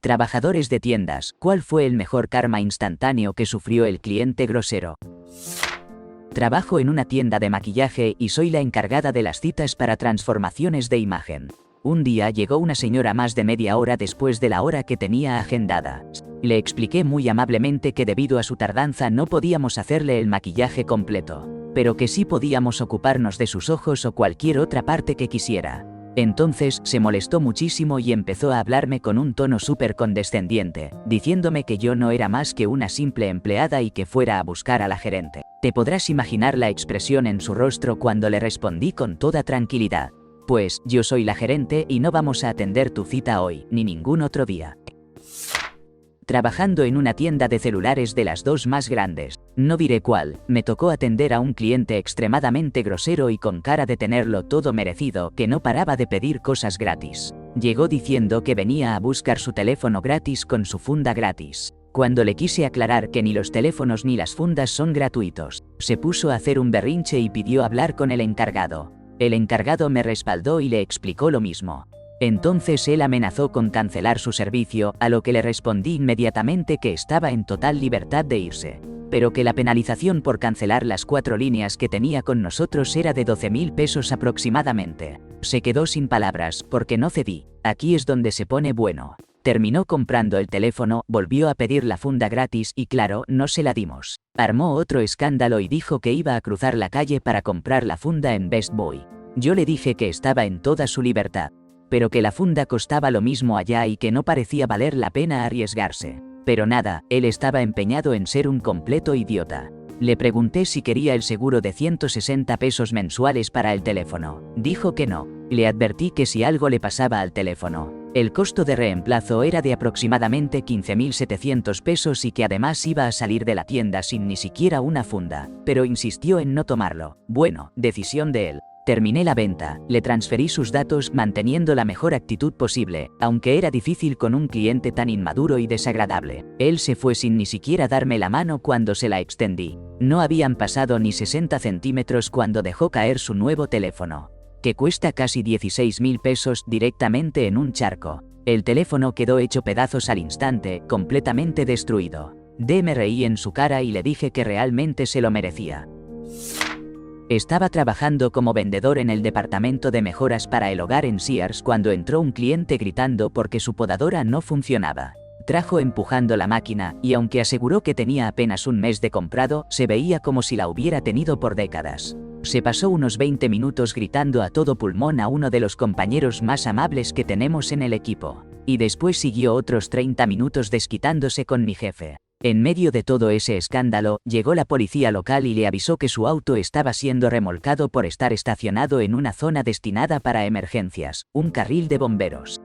Trabajadores de tiendas, ¿cuál fue el mejor karma instantáneo que sufrió el cliente grosero? Trabajo en una tienda de maquillaje y soy la encargada de las citas para transformaciones de imagen. Un día llegó una señora más de media hora después de la hora que tenía agendada. Le expliqué muy amablemente que debido a su tardanza no podíamos hacerle el maquillaje completo, pero que sí podíamos ocuparnos de sus ojos o cualquier otra parte que quisiera. Entonces se molestó muchísimo y empezó a hablarme con un tono súper condescendiente, diciéndome que yo no era más que una simple empleada y que fuera a buscar a la gerente. Te podrás imaginar la expresión en su rostro cuando le respondí con toda tranquilidad: pues, yo soy la gerente y no vamos a atender tu cita hoy, ni ningún otro día. Trabajando en una tienda de celulares de las dos más grandes, no diré cuál, me tocó atender a un cliente extremadamente grosero y con cara de tenerlo todo merecido, que no paraba de pedir cosas gratis. Llegó diciendo que venía a buscar su teléfono gratis con su funda gratis. Cuando le quise aclarar que ni los teléfonos ni las fundas son gratuitos, se puso a hacer un berrinche y pidió hablar con el encargado. El encargado me respaldó y le explicó lo mismo. Entonces él amenazó con cancelar su servicio, a lo que le respondí inmediatamente que estaba en total libertad de irse, pero que la penalización por cancelar las 4 líneas que tenía con nosotros era de 12.000 pesos aproximadamente. Se quedó sin palabras, porque no cedí. Aquí es donde se pone bueno. Terminó comprando el teléfono, volvió a pedir la funda gratis y claro, no se la dimos. Armó otro escándalo y dijo que iba a cruzar la calle para comprar la funda en Best Buy. Yo le dije que estaba en toda su libertad, pero que la funda costaba lo mismo allá y que no parecía valer la pena arriesgarse. Pero nada, él estaba empeñado en ser un completo idiota. Le pregunté si quería el seguro de 160 pesos mensuales para el teléfono. Dijo que no. Le advertí que si algo le pasaba al teléfono, el costo de reemplazo era de aproximadamente 15.700 pesos y que además iba a salir de la tienda sin ni siquiera una funda, pero insistió en no tomarlo. Bueno, decisión de él. Terminé la venta, le transferí sus datos manteniendo la mejor actitud posible, aunque era difícil con un cliente tan inmaduro y desagradable. Él se fue sin ni siquiera darme la mano cuando se la extendí. No habían pasado ni 60 centímetros cuando dejó caer su nuevo teléfono, que cuesta casi 16.000 pesos, directamente en un charco. El teléfono quedó hecho pedazos al instante, completamente destruido. Me reí en su cara y le dije que realmente se lo merecía. Estaba trabajando como vendedor en el departamento de mejoras para el hogar en Sears cuando entró un cliente gritando porque su podadora no funcionaba. Trajo empujando la máquina y aunque aseguró que tenía apenas un mes de comprado, se veía como si la hubiera tenido por décadas. Se pasó unos 20 minutos gritando a todo pulmón a uno de los compañeros más amables que tenemos en el equipo. Y después siguió otros 30 minutos desquitándose con mi jefe. En medio de todo ese escándalo, llegó la policía local y le avisó que su auto estaba siendo remolcado por estar estacionado en una zona destinada para emergencias, un carril de bomberos.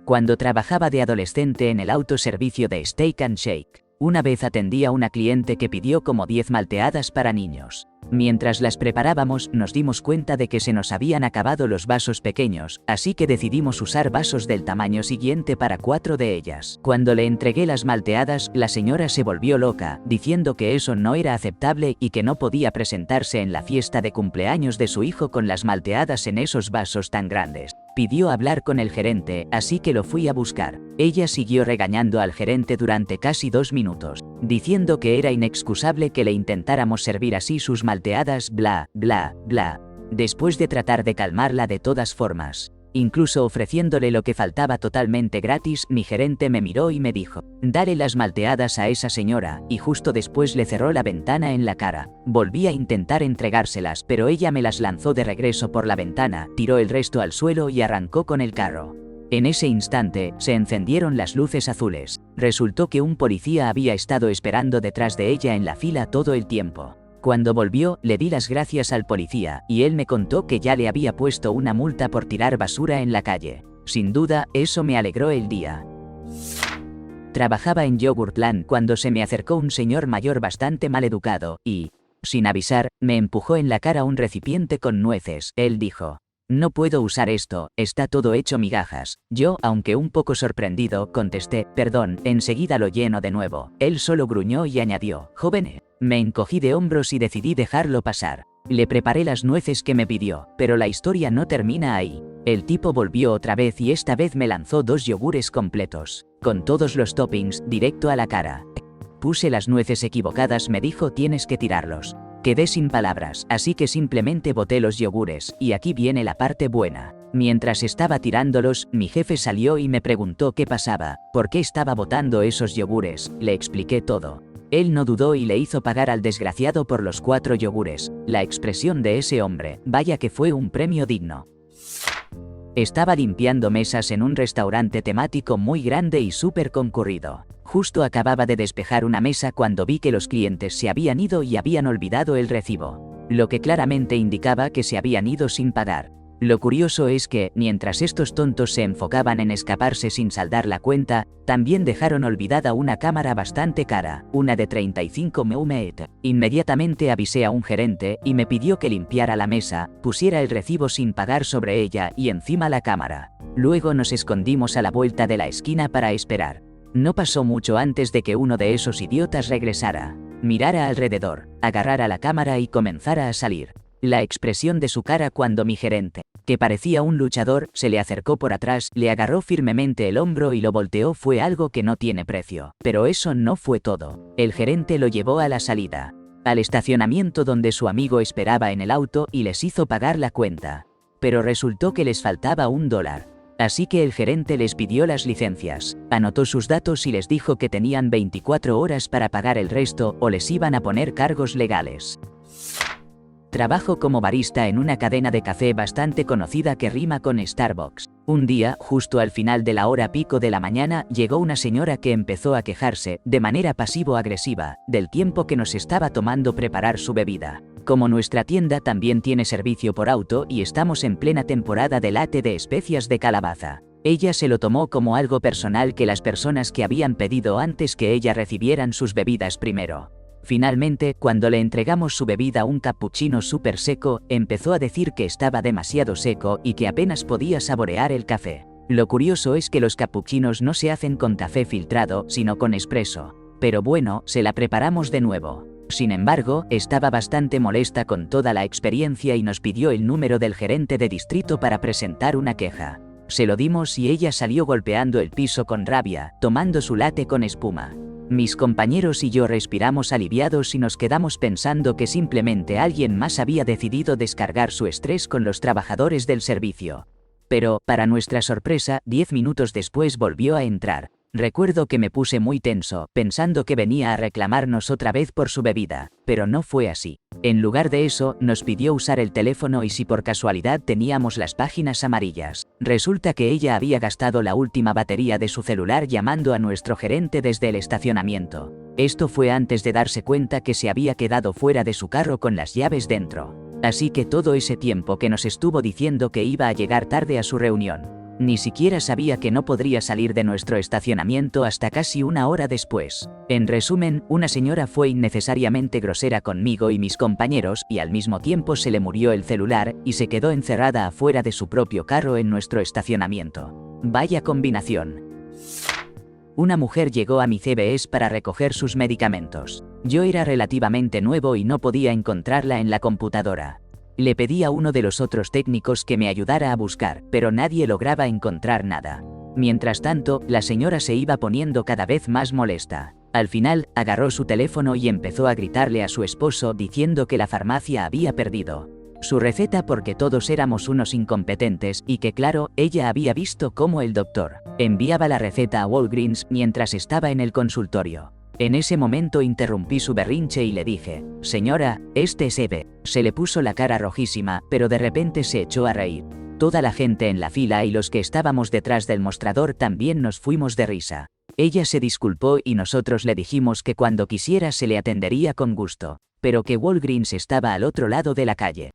Cuando trabajaba de adolescente en el autoservicio de Steak and Shake, una vez atendí a una cliente que pidió como 10 malteadas para niños. Mientras las preparábamos, nos dimos cuenta de que se nos habían acabado los vasos pequeños, así que decidimos usar vasos del tamaño siguiente para 4 de ellas. Cuando le entregué las malteadas, la señora se volvió loca, diciendo que eso no era aceptable y que no podía presentarse en la fiesta de cumpleaños de su hijo con las malteadas en esos vasos tan grandes. Pidió hablar con el gerente, así que lo fui a buscar. Ella siguió regañando al gerente durante casi 2 minutos, diciendo que era inexcusable que le intentáramos servir así sus malteadas, bla, bla, bla. Después de tratar de calmarla de todas formas, incluso ofreciéndole lo que faltaba totalmente gratis, mi gerente me miró y me dijo: dale las malteadas a esa señora, y justo después le cerró la ventana en la cara. Volví a intentar entregárselas, pero ella me las lanzó de regreso por la ventana, tiró el resto al suelo y arrancó con el carro. En ese instante, se encendieron las luces azules. Resultó que un policía había estado esperando detrás de ella en la fila todo el tiempo. Cuando volvió, le di las gracias al policía, y él me contó que ya le había puesto una multa por tirar basura en la calle. Sin duda, eso me alegró el día. Trabajaba en Yogurtland cuando se me acercó un señor mayor bastante maleducado, y, sin avisar, me empujó en la cara un recipiente con nueces. Él dijo: no puedo usar esto, está todo hecho migajas. Yo, aunque un poco sorprendido, contesté: perdón, enseguida lo lleno de nuevo. Él solo gruñó y añadió: joven. Me encogí de hombros y decidí dejarlo pasar. Le preparé las nueces que me pidió, pero la historia no termina ahí. El tipo volvió otra vez y esta vez me lanzó 2 yogures completos, con todos los toppings, directo a la cara. Puse las nueces equivocadas, me dijo tienes que tirarlos. Quedé sin palabras, así que simplemente boté los yogures, y aquí viene la parte buena. Mientras estaba tirándolos, mi jefe salió y me preguntó qué pasaba, por qué estaba botando esos yogures, le expliqué todo. Él no dudó y le hizo pagar al desgraciado por los 4 yogures. La expresión de ese hombre, vaya que fue un premio digno. Estaba limpiando mesas en un restaurante temático muy grande y súper concurrido. Justo acababa de despejar una mesa cuando vi que los clientes se habían ido y habían olvidado el recibo, lo que claramente indicaba que se habían ido sin pagar. Lo curioso es que, mientras estos tontos se enfocaban en escaparse sin saldar la cuenta, también dejaron olvidada una cámara bastante cara, una de 35 mm. Inmediatamente avisé a un gerente y me pidió que limpiara la mesa, pusiera el recibo sin pagar sobre ella y encima la cámara. Luego nos escondimos a la vuelta de la esquina para esperar. No pasó mucho antes de que uno de esos idiotas regresara, mirara alrededor, agarrara la cámara y comenzara a salir. La expresión de su cara cuando mi gerente, que parecía un luchador, se le acercó por atrás, le agarró firmemente el hombro y lo volteó fue algo que no tiene precio. Pero eso no fue todo. El gerente lo llevó a la salida, al estacionamiento donde su amigo esperaba en el auto y les hizo pagar la cuenta. Pero resultó que les faltaba $1. Así que el gerente les pidió las licencias, anotó sus datos y les dijo que tenían 24 horas para pagar el resto o les iban a poner cargos legales. Trabajo como barista en una cadena de café bastante conocida que rima con Starbucks. Un día, justo al final de la hora pico de la mañana, llegó una señora que empezó a quejarse, de manera pasivo-agresiva, del tiempo que nos estaba tomando preparar su bebida. Como nuestra tienda también tiene servicio por auto y estamos en plena temporada de latte de especias de calabaza, ella se lo tomó como algo personal que las personas que habían pedido antes que ella recibieran sus bebidas primero. Finalmente, cuando le entregamos su bebida, un cappuccino súper seco, empezó a decir que estaba demasiado seco y que apenas podía saborear el café. Lo curioso es que los cappuccinos no se hacen con café filtrado, sino con espresso. Pero bueno, se la preparamos de nuevo. Sin embargo, estaba bastante molesta con toda la experiencia y nos pidió el número del gerente de distrito para presentar una queja. Se lo dimos y ella salió golpeando el piso con rabia, tomando su latte con espuma. Mis compañeros y yo respiramos aliviados y nos quedamos pensando que simplemente alguien más había decidido descargar su estrés con los trabajadores del servicio. Pero, para nuestra sorpresa, 10 minutos después volvió a entrar. Recuerdo que me puse muy tenso, pensando que venía a reclamarnos otra vez por su bebida, pero no fue así. En lugar de eso, nos pidió usar el teléfono y si por casualidad teníamos las páginas amarillas. Resulta que ella había gastado la última batería de su celular llamando a nuestro gerente desde el estacionamiento. Esto fue antes de darse cuenta que se había quedado fuera de su carro con las llaves dentro. Así que todo ese tiempo que nos estuvo diciendo que iba a llegar tarde a su reunión, ni siquiera sabía que no podría salir de nuestro estacionamiento hasta casi una hora después. En resumen, una señora fue innecesariamente grosera conmigo y mis compañeros y al mismo tiempo se le murió el celular y se quedó encerrada afuera de su propio carro en nuestro estacionamiento. Vaya combinación. Una mujer llegó a mi CVS para recoger sus medicamentos. Yo era relativamente nuevo y no podía encontrarla en la computadora. Le pedí a uno de los otros técnicos que me ayudara a buscar, pero nadie lograba encontrar nada. Mientras tanto, la señora se iba poniendo cada vez más molesta. Al final, agarró su teléfono y empezó a gritarle a su esposo diciendo que la farmacia había perdido su receta porque todos éramos unos incompetentes y que claro, ella había visto cómo el doctor enviaba la receta a Walgreens mientras estaba en el consultorio. En ese momento interrumpí su berrinche y le dije, «Señora, este es Eve». Se le puso la cara rojísima, pero de repente se echó a reír. Toda la gente en la fila y los que estábamos detrás del mostrador también nos fuimos de risa. Ella se disculpó y nosotros le dijimos que cuando quisiera se le atendería con gusto, pero que Walgreens estaba al otro lado de la calle.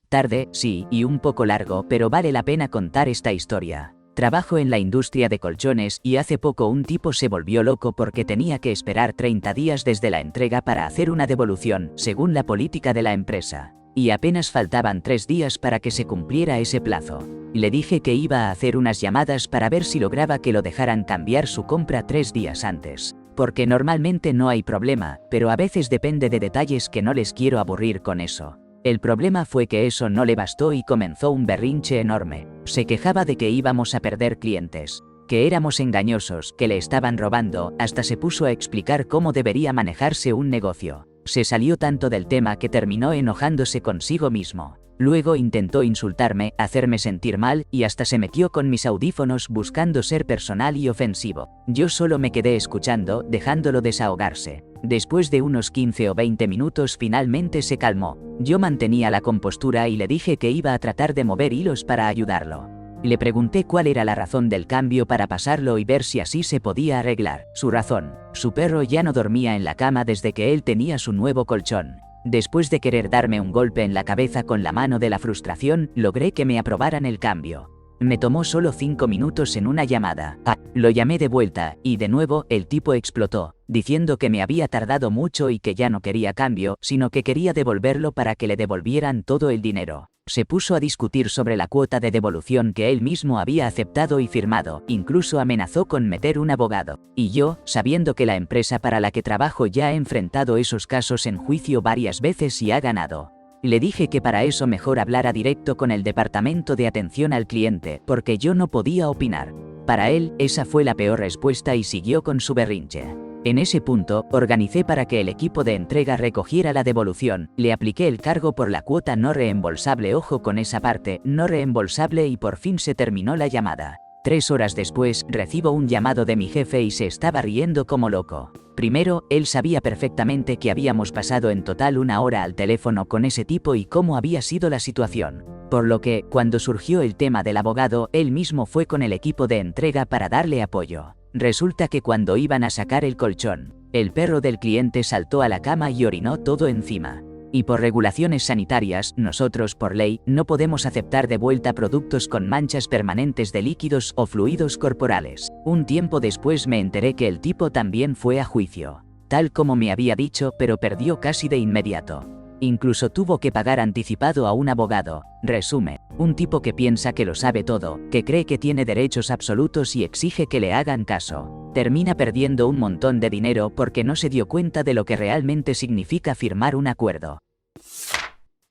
Tarde, sí, y un poco largo, pero vale la pena contar esta historia. Trabajo en la industria de colchones y hace poco un tipo se volvió loco porque tenía que esperar 30 días desde la entrega para hacer una devolución, según la política de la empresa. Y apenas faltaban 3 días para que se cumpliera ese plazo. Le dije que iba a hacer unas llamadas para ver si lograba que lo dejaran cambiar su compra 3 días antes. Porque normalmente no hay problema, pero a veces depende de detalles que no les quiero aburrir con eso. El problema fue que eso no le bastó y comenzó un berrinche enorme. Se quejaba de que íbamos a perder clientes, que éramos engañosos, que le estaban robando, hasta se puso a explicar cómo debería manejarse un negocio. Se salió tanto del tema que terminó enojándose consigo mismo. Luego intentó insultarme, hacerme sentir mal, y hasta se metió con mis audífonos buscando ser personal y ofensivo. Yo solo me quedé escuchando, dejándolo desahogarse. Después de unos 15 o 20 minutos finalmente se calmó. Yo mantenía la compostura y le dije que iba a tratar de mover hilos para ayudarlo. Le pregunté cuál era la razón del cambio para pasarlo y ver si así se podía arreglar. Su razón: su perro ya no dormía en la cama desde que él tenía su nuevo colchón. Después de querer darme un golpe en la cabeza con la mano de la frustración, logré que me aprobaran el cambio. Me tomó solo 5 minutos en una llamada. Lo llamé de vuelta, y de nuevo el tipo explotó, diciendo que me había tardado mucho y que ya no quería cambio, sino que quería devolverlo para que le devolvieran todo el dinero. Se puso a discutir sobre la cuota de devolución que él mismo había aceptado y firmado, incluso amenazó con meter un abogado. Y yo, sabiendo que la empresa para la que trabajo ya ha enfrentado esos casos en juicio varias veces y ha ganado, le dije que para eso mejor hablara directo con el departamento de atención al cliente, porque yo no podía opinar. Para él, esa fue la peor respuesta y siguió con su berrinche. En ese punto, organicé para que el equipo de entrega recogiera la devolución, le apliqué el cargo por la cuota no reembolsable, ojo con esa parte, no reembolsable, y por fin se terminó la llamada. 3 horas después, recibo un llamado de mi jefe y se estaba riendo como loco. Primero, él sabía perfectamente que habíamos pasado en total 1 hora al teléfono con ese tipo y cómo había sido la situación. Por lo que, cuando surgió el tema del abogado, él mismo fue con el equipo de entrega para darle apoyo. Resulta que cuando iban a sacar el colchón, el perro del cliente saltó a la cama y orinó todo encima. Y por regulaciones sanitarias, nosotros por ley, no podemos aceptar de vuelta productos con manchas permanentes de líquidos o fluidos corporales. Un tiempo después me enteré que el tipo también fue a juicio, tal como me había dicho, pero perdió casi de inmediato. Incluso tuvo que pagar anticipado a un abogado. Resume: un tipo que piensa que lo sabe todo, que cree que tiene derechos absolutos y exige que le hagan caso. Termina perdiendo un montón de dinero porque no se dio cuenta de lo que realmente significa firmar un acuerdo.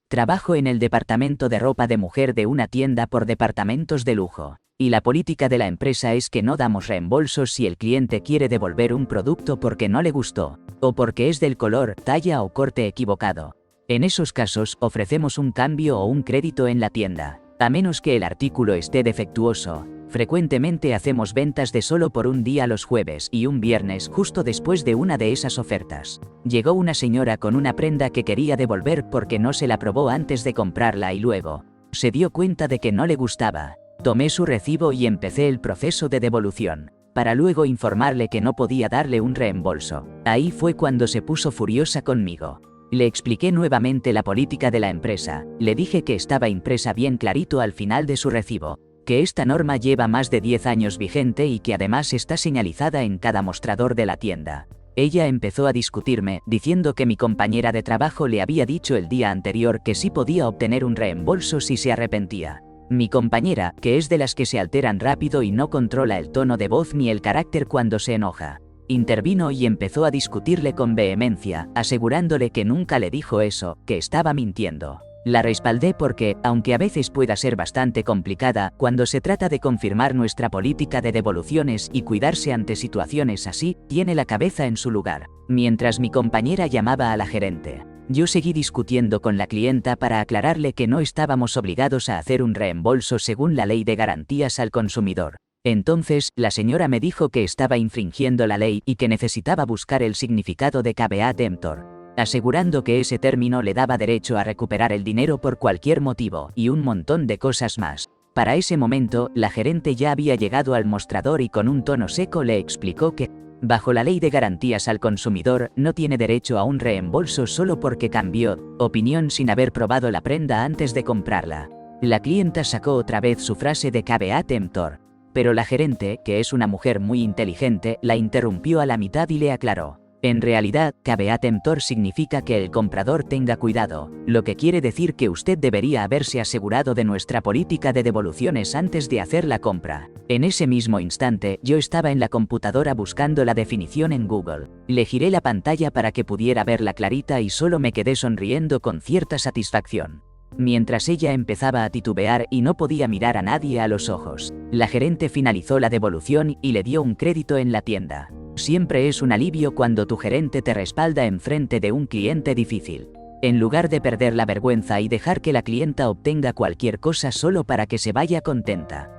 Trabajo en el departamento de ropa de mujer de una tienda por departamentos de lujo. Y la política de la empresa es que no damos reembolsos si el cliente quiere devolver un producto porque no le gustó, o porque es del color, talla o corte equivocado. En esos casos, ofrecemos un cambio o un crédito en la tienda, a menos que el artículo esté defectuoso. Frecuentemente hacemos ventas de solo por un día los jueves y un viernes justo después de una de esas ofertas. Llegó una señora con una prenda que quería devolver porque no se la probó antes de comprarla y luego se dio cuenta de que no le gustaba. Tomé su recibo y empecé el proceso de devolución, para luego informarle que no podía darle un reembolso. Ahí fue cuando se puso furiosa conmigo. Le expliqué nuevamente la política de la empresa, le dije que estaba impresa bien clarito al final de su recibo, que esta norma lleva más de 10 años vigente y que además está señalizada en cada mostrador de la tienda. Ella empezó a discutirme, diciendo que mi compañera de trabajo le había dicho el día anterior que sí podía obtener un reembolso si se arrepentía. Mi compañera, que es de las que se alteran rápido y no controla el tono de voz ni el carácter cuando se enoja, intervino y empezó a discutirle con vehemencia, asegurándole que nunca le dijo eso, que estaba mintiendo. La respaldé porque, aunque a veces pueda ser bastante complicada, cuando se trata de confirmar nuestra política de devoluciones y cuidarse ante situaciones así, tiene la cabeza en su lugar. Mientras mi compañera llamaba a la gerente, yo seguí discutiendo con la clienta para aclararle que no estábamos obligados a hacer un reembolso según la ley de garantías al consumidor. Entonces, la señora me dijo que estaba infringiendo la ley y que necesitaba buscar el significado de caveat emptor, asegurando que ese término le daba derecho a recuperar el dinero por cualquier motivo, y un montón de cosas más. Para ese momento, la gerente ya había llegado al mostrador y con un tono seco le explicó que, bajo la ley de garantías al consumidor, no tiene derecho a un reembolso solo porque cambió opinión sin haber probado la prenda antes de comprarla. La clienta sacó otra vez su frase de caveat emptor, pero la gerente, que es una mujer muy inteligente, la interrumpió a la mitad y le aclaró: En realidad, caveat emptor significa que el comprador tenga cuidado, lo que quiere decir que usted debería haberse asegurado de nuestra política de devoluciones antes de hacer la compra. En ese mismo instante, yo estaba en la computadora buscando la definición en Google. Le giré la pantalla para que pudiera verla clarita y solo me quedé sonriendo con cierta satisfacción. Mientras ella empezaba a titubear y no podía mirar a nadie a los ojos, la gerente finalizó la devolución y le dio un crédito en la tienda. Siempre es un alivio cuando tu gerente te respalda en frente de un cliente difícil. En lugar de perder la vergüenza y dejar que la clienta obtenga cualquier cosa solo para que se vaya contenta.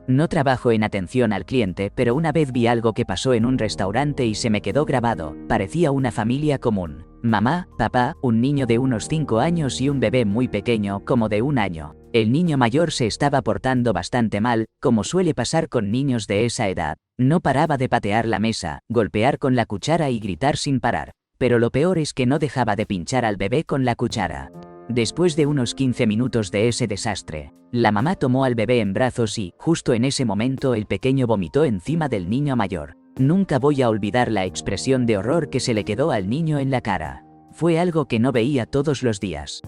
No trabajo en atención al cliente, pero una vez vi algo que pasó en un restaurante y se me quedó grabado. Parecía una familia común. Mamá, papá, un niño de unos 5 años y un bebé muy pequeño, como de 1 año. El niño mayor se estaba portando bastante mal, como suele pasar con niños de esa edad. No paraba de patear la mesa, golpear con la cuchara y gritar sin parar. Pero lo peor es que no dejaba de pinchar al bebé con la cuchara. Después de unos 15 minutos de ese desastre, la mamá tomó al bebé en brazos y, justo en ese momento, el pequeño vomitó encima del niño mayor. Nunca voy a olvidar la expresión de horror que se le quedó al niño en la cara. Fue algo que no veía todos los días.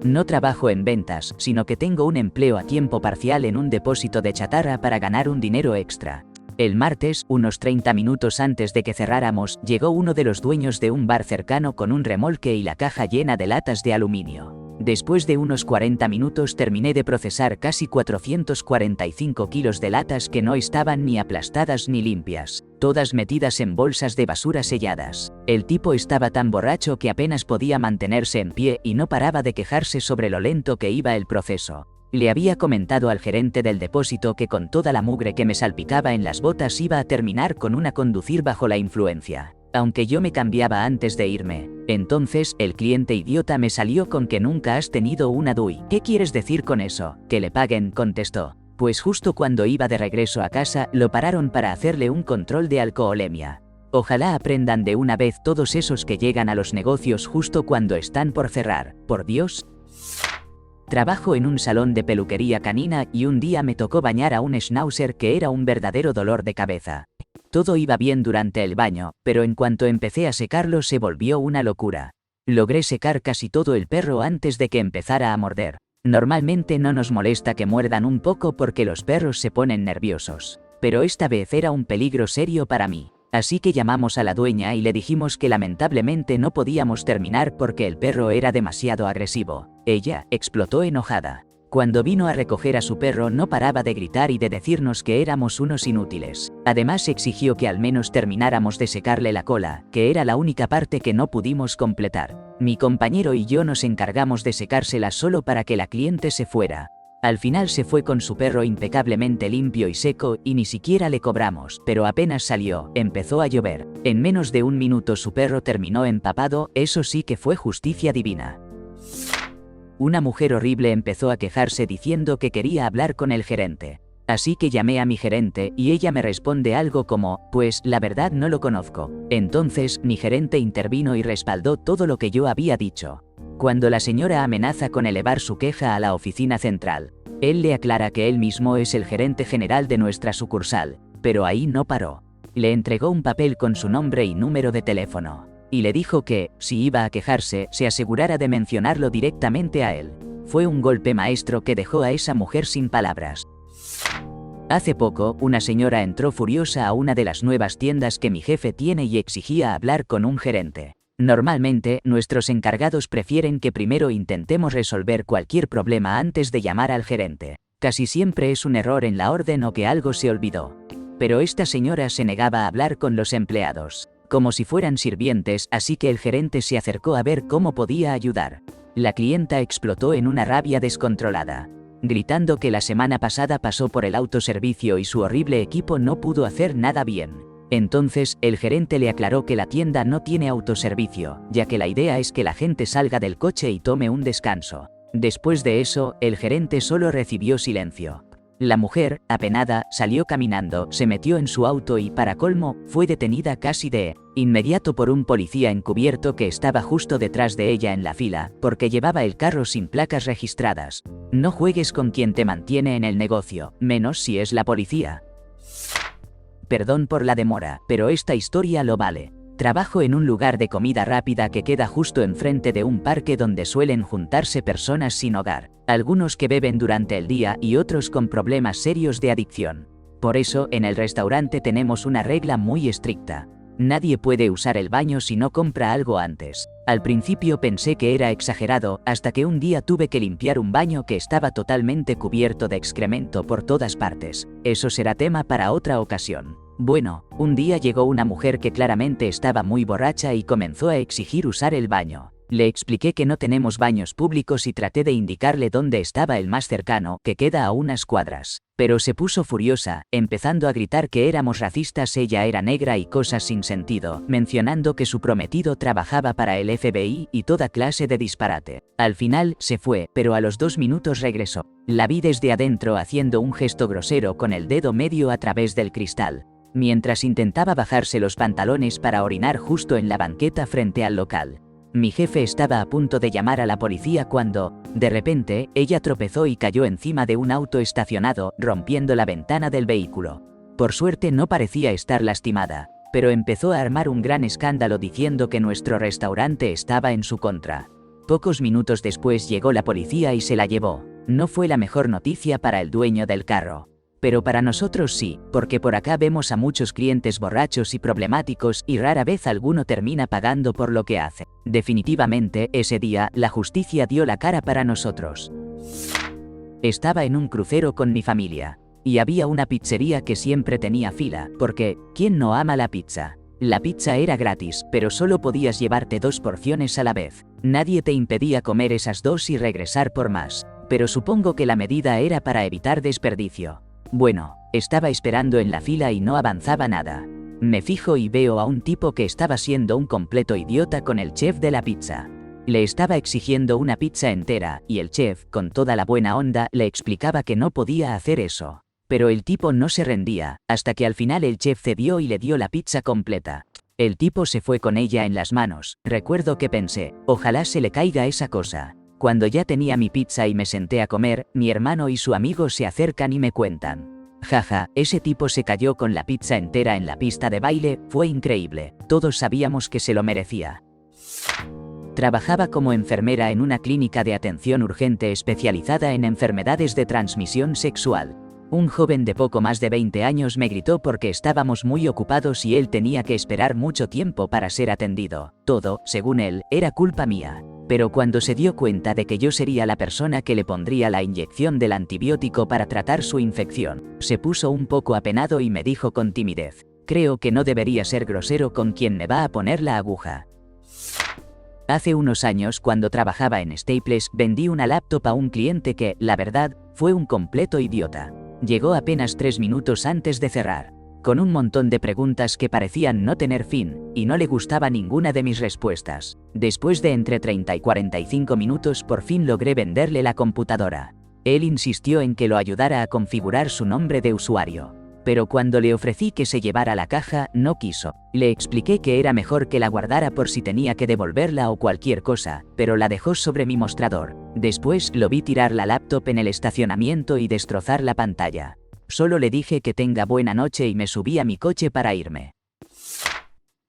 No trabajo en ventas, sino que tengo un empleo a tiempo parcial en un depósito de chatarra para ganar un dinero extra. El martes, unos 30 minutos antes de que cerráramos, llegó uno de los dueños de un bar cercano con un remolque y la caja llena de latas de aluminio. Después de unos 40 minutos terminé de procesar casi 445 kilos de latas que no estaban ni aplastadas ni limpias, todas metidas en bolsas de basura selladas. El tipo estaba tan borracho que apenas podía mantenerse en pie y no paraba de quejarse sobre lo lento que iba el proceso. Le había comentado al gerente del depósito que con toda la mugre que me salpicaba en las botas iba a terminar con una conducir bajo la influencia, aunque yo me cambiaba antes de irme. Entonces, el cliente idiota me salió con que nunca has tenido una DUI. ¿Qué quieres decir con eso? Que le paguen, contestó. Pues justo cuando iba de regreso a casa, lo pararon para hacerle un control de alcoholemia. Ojalá aprendan de una vez todos esos que llegan a los negocios justo cuando están por cerrar, por Dios. Trabajo en un salón de peluquería canina y un día me tocó bañar a un schnauzer que era un verdadero dolor de cabeza. Todo iba bien durante el baño, pero en cuanto empecé a secarlo se volvió una locura. Logré secar casi todo el perro antes de que empezara a morder. Normalmente no nos molesta que muerdan un poco porque los perros se ponen nerviosos, pero esta vez era un peligro serio para mí. Así que llamamos a la dueña y le dijimos que lamentablemente no podíamos terminar porque el perro era demasiado agresivo. Ella explotó enojada. Cuando vino a recoger a su perro no paraba de gritar y de decirnos que éramos unos inútiles. Además exigió que al menos termináramos de secarle la cola, que era la única parte que no pudimos completar. Mi compañero y yo nos encargamos de secársela solo para que la cliente se fuera. Al final se fue con su perro impecablemente limpio y seco y ni siquiera le cobramos, pero apenas salió, empezó a llover. En menos de 1 minuto su perro terminó empapado, eso sí que fue justicia divina. Una mujer horrible empezó a quejarse diciendo que quería hablar con el gerente. Así que llamé a mi gerente y ella me responde algo como, pues, la verdad no lo conozco. Entonces, mi gerente intervino y respaldó todo lo que yo había dicho. Cuando la señora amenaza con elevar su queja a la oficina central, él le aclara que él mismo es el gerente general de nuestra sucursal, pero ahí no paró. Le entregó un papel con su nombre y número de teléfono, y le dijo que, si iba a quejarse, se asegurara de mencionarlo directamente a él. Fue un golpe maestro que dejó a esa mujer sin palabras. Hace poco, una señora entró furiosa a una de las nuevas tiendas que mi jefe tiene y exigía hablar con un gerente. Normalmente, nuestros encargados prefieren que primero intentemos resolver cualquier problema antes de llamar al gerente. Casi siempre es un error en la orden o que algo se olvidó. Pero esta señora se negaba a hablar con los empleados, como si fueran sirvientes, así que el gerente se acercó a ver cómo podía ayudar. La clienta explotó en una rabia descontrolada, gritando que la semana pasada pasó por el autoservicio y su horrible equipo no pudo hacer nada bien. Entonces, el gerente le aclaró que la tienda no tiene autoservicio, ya que la idea es que la gente salga del coche y tome un descanso. Después de eso, el gerente solo recibió silencio. La mujer, apenada, salió caminando, se metió en su auto y, para colmo, fue detenida casi de inmediato por un policía encubierto que estaba justo detrás de ella en la fila, porque llevaba el carro sin placas registradas. No juegues con quien te mantiene en el negocio, menos si es la policía. Perdón por la demora, pero esta historia lo vale. Trabajo en un lugar de comida rápida que queda justo enfrente de un parque donde suelen juntarse personas sin hogar, algunos que beben durante el día y otros con problemas serios de adicción. Por eso, en el restaurante tenemos una regla muy estricta. Nadie puede usar el baño si no compra algo antes. Al principio pensé que era exagerado, hasta que un día tuve que limpiar un baño que estaba totalmente cubierto de excremento por todas partes. Eso será tema para otra ocasión. Bueno, un día llegó una mujer que claramente estaba muy borracha y comenzó a exigir usar el baño. Le expliqué que no tenemos baños públicos y traté de indicarle dónde estaba el más cercano, que queda a unas cuadras. Pero se puso furiosa, empezando a gritar que éramos racistas, ella era negra y cosas sin sentido, mencionando que su prometido trabajaba para el FBI y toda clase de disparate. Al final, se fue, pero a los 2 minutos regresó. La vi desde adentro haciendo un gesto grosero con el dedo medio a través del cristal, mientras intentaba bajarse los pantalones para orinar justo en la banqueta frente al local. Mi jefe estaba a punto de llamar a la policía cuando, de repente, ella tropezó y cayó encima de un auto estacionado, rompiendo la ventana del vehículo. Por suerte no parecía estar lastimada, pero empezó a armar un gran escándalo diciendo que nuestro restaurante estaba en su contra. Pocos minutos después llegó la policía y se la llevó. No fue la mejor noticia para el dueño del carro. Pero para nosotros sí, porque por acá vemos a muchos clientes borrachos y problemáticos y rara vez alguno termina pagando por lo que hace. Definitivamente, ese día, la justicia dio la cara para nosotros. Estaba en un crucero con mi familia. Y había una pizzería que siempre tenía fila, porque, ¿quién no ama la pizza? La pizza era gratis, pero solo podías llevarte 2 porciones a la vez. Nadie te impedía comer esas 2 y regresar por más. Pero supongo que la medida era para evitar desperdicio. Bueno, estaba esperando en la fila y no avanzaba nada. Me fijo y veo a un tipo que estaba siendo un completo idiota con el chef de la pizza. Le estaba exigiendo una pizza entera, y el chef, con toda la buena onda, le explicaba que no podía hacer eso. Pero el tipo no se rendía, hasta que al final el chef cedió y le dio la pizza completa. El tipo se fue con ella en las manos. Recuerdo que pensé, ojalá se le caiga esa cosa. Cuando ya tenía mi pizza y me senté a comer, mi hermano y su amigo se acercan y me cuentan. Jaja, ese tipo se cayó con la pizza entera en la pista de baile, fue increíble, todos sabíamos que se lo merecía. Trabajaba como enfermera en una clínica de atención urgente especializada en enfermedades de transmisión sexual. Un joven de poco más de 20 años me gritó porque estábamos muy ocupados y él tenía que esperar mucho tiempo para ser atendido. Todo, según él, era culpa mía. Pero cuando se dio cuenta de que yo sería la persona que le pondría la inyección del antibiótico para tratar su infección, se puso un poco apenado y me dijo con timidez, creo que no debería ser grosero con quien me va a poner la aguja. Hace unos años, cuando trabajaba en Staples, vendí una laptop a un cliente que, la verdad, fue un completo idiota. Llegó apenas 3 minutos antes de cerrar, con un montón de preguntas que parecían no tener fin, y no le gustaba ninguna de mis respuestas. Después de entre 30 y 45 minutos por fin logré venderle la computadora. Él insistió en que lo ayudara a configurar su nombre de usuario. Pero cuando le ofrecí que se llevara la caja, no quiso. Le expliqué que era mejor que la guardara por si tenía que devolverla o cualquier cosa, pero la dejó sobre mi mostrador. Después lo vi tirar la laptop en el estacionamiento y destrozar la pantalla. Solo le dije que tenga buena noche y me subí a mi coche para irme.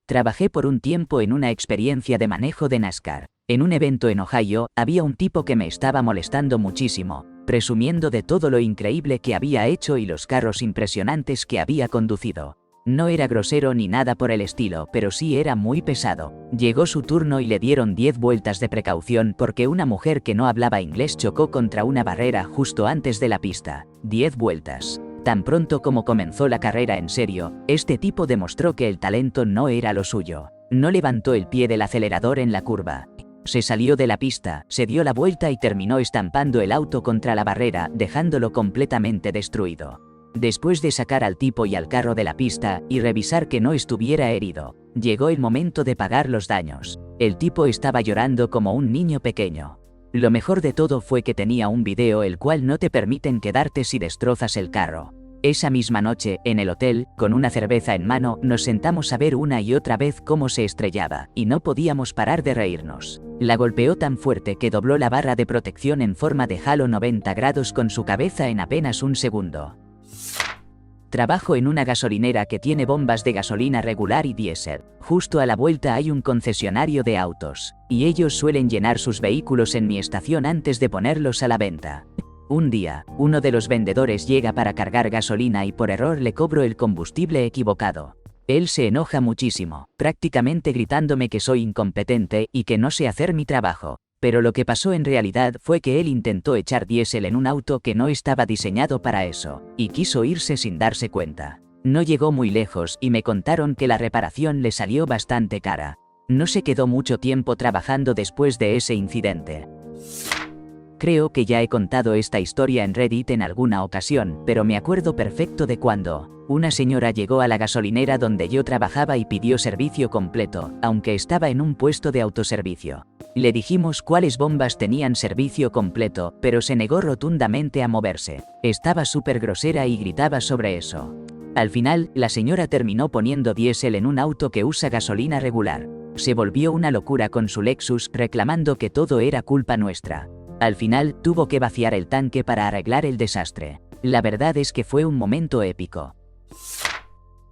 Trabajé por un tiempo en una experiencia de manejo de NASCAR. En un evento en Ohio, había un tipo que me estaba molestando muchísimo, presumiendo de todo lo increíble que había hecho y los carros impresionantes que había conducido. No era grosero ni nada por el estilo, pero sí era muy pesado. Llegó su turno y le dieron 10 vueltas de precaución porque una mujer que no hablaba inglés chocó contra una barrera justo antes de la pista. 10 vueltas. Tan pronto como comenzó la carrera en serio, este tipo demostró que el talento no era lo suyo. No levantó el pie del acelerador en la curva. Se salió de la pista, se dio la vuelta y terminó estampando el auto contra la barrera, dejándolo completamente destruido. Después de sacar al tipo y al carro de la pista, y revisar que no estuviera herido, llegó el momento de pagar los daños. El tipo estaba llorando como un niño pequeño. Lo mejor de todo fue que tenía un video el cual no te permiten quedarte si destrozas el carro. Esa misma noche, en el hotel, con una cerveza en mano, nos sentamos a ver una y otra vez cómo se estrellaba, y no podíamos parar de reírnos. La golpeó tan fuerte que dobló la barra de protección en forma de halo 90 grados con su cabeza en apenas un segundo. Trabajo en una gasolinera que tiene bombas de gasolina regular y diésel. Justo a la vuelta hay un concesionario de autos, y ellos suelen llenar sus vehículos en mi estación antes de ponerlos a la venta. Un día, uno de los vendedores llega para cargar gasolina y por error le cobro el combustible equivocado. Él se enoja muchísimo, prácticamente gritándome que soy incompetente y que no sé hacer mi trabajo. Pero lo que pasó en realidad fue que él intentó echar diésel en un auto que no estaba diseñado para eso, y quiso irse sin darse cuenta. No llegó muy lejos y me contaron que la reparación le salió bastante cara. No se quedó mucho tiempo trabajando después de ese incidente. Creo que ya he contado esta historia en Reddit en alguna ocasión, pero me acuerdo perfecto de cuando una señora llegó a la gasolinera donde yo trabajaba y pidió servicio completo, aunque estaba en un puesto de autoservicio. Le dijimos cuáles bombas tenían servicio completo, pero se negó rotundamente a moverse. Estaba súper grosera y gritaba sobre eso. Al final, la señora terminó poniendo diésel en un auto que usa gasolina regular. Se volvió una locura con su Lexus, reclamando que todo era culpa nuestra. Al final, tuvo que vaciar el tanque para arreglar el desastre. La verdad es que fue un momento épico.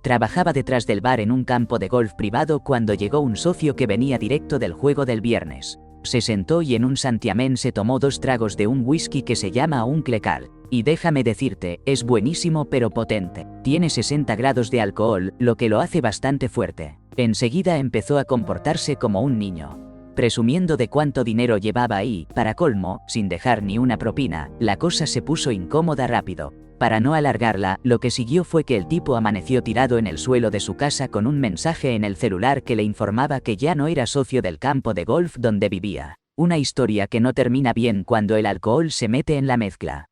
Trabajaba detrás del bar en un campo de golf privado cuando llegó un socio que venía directo del juego del viernes. Se sentó y en un santiamén se tomó 2 tragos de un whisky que se llama Uncle Carl. Y déjame decirte, es buenísimo pero potente. Tiene 60 grados de alcohol, lo que lo hace bastante fuerte. Enseguida empezó a comportarse como un niño, presumiendo de cuánto dinero llevaba y, para colmo, sin dejar ni una propina. La cosa se puso incómoda rápido. Para no alargarla, lo que siguió fue que el tipo amaneció tirado en el suelo de su casa con un mensaje en el celular que le informaba que ya no era socio del campo de golf donde vivía. Una historia que no termina bien cuando el alcohol se mete en la mezcla.